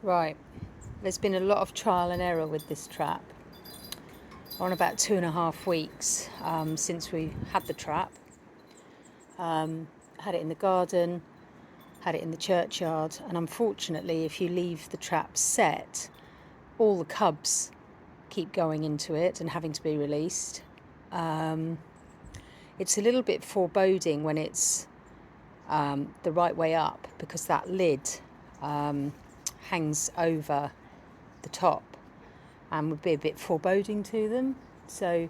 Right, there's been a lot of trial and error with this trap. On about 2.5 weeks since we had the trap. Had it in the garden, had it in the churchyard, and unfortunately if you leave the trap set, all the cubs keep going into it and having to be released. It's a little bit foreboding when it's the right way up, because that lid hangs over the top and would be a bit foreboding to them. So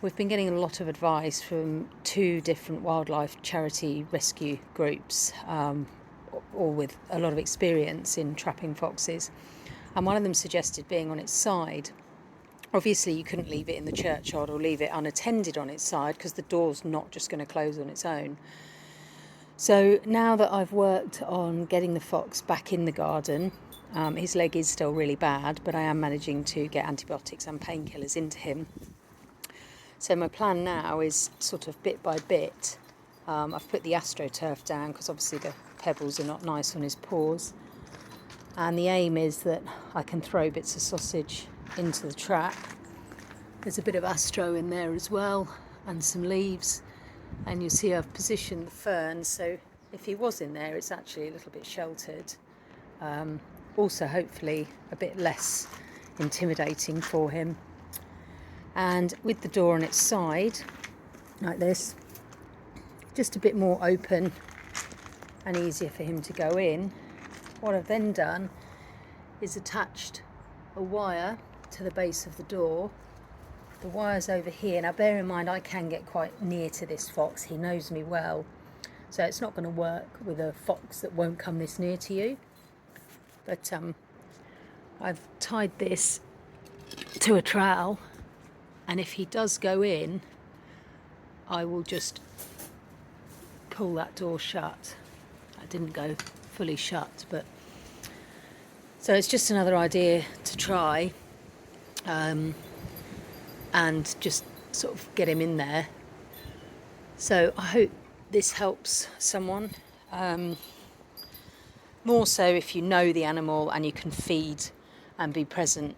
we've been getting a lot of advice from 2 different wildlife charity rescue groups, all with a lot of experience in trapping foxes, and one of them suggested being on its side. Obviously you couldn't leave it in the churchyard or leave it unattended on its side, because the door's not just going to close on its own. So now that I've worked on getting the fox back in the garden, his leg is still really bad, but I am managing to get antibiotics and painkillers into him. So my plan now is sort of bit by bit. I've put the AstroTurf down because obviously the pebbles are not nice on his paws. And the aim is that I can throw bits of sausage into the trap. There's a bit of Astro in there as well, and some leaves. And you'll see I've positioned the ferns, so if he was in there, it's actually a little bit sheltered. Also, hopefully, a bit less intimidating for him. And with the door on its side, like this, just a bit more open and easier for him to go in. What I've then done is attached a wire to the base of the door. The wire's over here. Now bear in mind I can get quite near to this fox. He knows me well. So it's not going to work with a fox that won't come this near to you. But I've tied this to a trowel, and if he does go in, I will just pull that door shut. That didn't go fully shut, but so it's just another idea to try. And just sort of get him in there. So I hope this helps someone. More so if you know the animal and you can feed and be present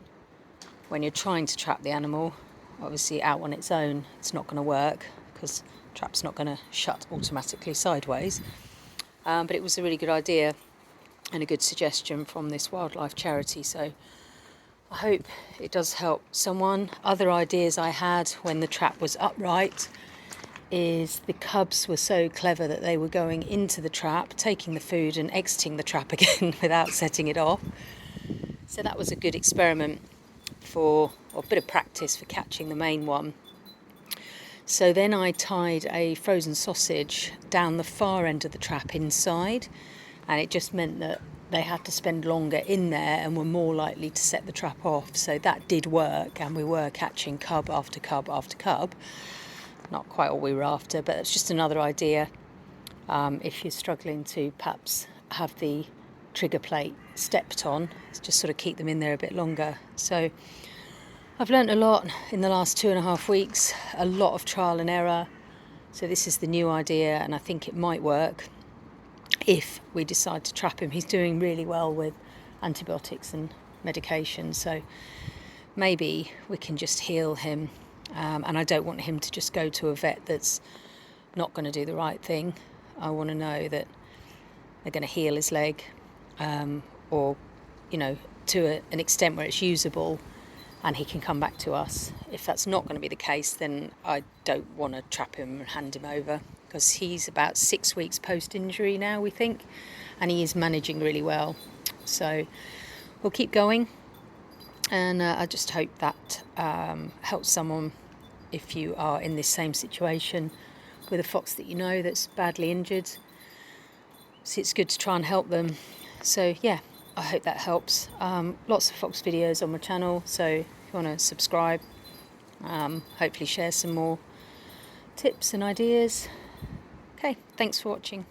when you're trying to trap the animal. Obviously out on its own it's not going to work, because the trap's not going to shut automatically sideways. But it was a really good idea and a good suggestion from this wildlife charity. So I hope it does help someone. Other ideas I had when the trap was upright is the cubs were so clever that they were going into the trap, taking the food and exiting the trap again without setting it off. So that was a good experiment or a bit of practice for catching the main one. So then I tied a frozen sausage down the far end of the trap inside, and it just meant that they had to spend longer in there and were more likely to set the trap off. So that did work, and we were catching cub after cub after cub. Not quite all we were after, but it's just another idea if you're struggling to perhaps have the trigger plate stepped on, just sort of keep them in there a bit longer. So I've learnt a lot in the last 2.5 weeks, a lot of trial and error. So this is the new idea, and I think it might work if we decide to trap him. He's doing really well with antibiotics and medication, so maybe we can just heal him. And I don't want him to just go to a vet that's not going to do the right thing. I want to know that they're going to heal his leg, or, to an extent where it's usable and he can come back to us. If that's not going to be the case, then I don't want to trap him and hand him over, because he's about 6 weeks post-injury now, we think, and he is managing really well. So we'll keep going, and I just hope that helps someone if you are in this same situation with a fox that you know that's badly injured. So it's good to try and help them. So yeah, I hope that helps. Lots of fox videos on my channel, so if you want to subscribe, hopefully share some more tips and ideas. Okay, thanks for watching.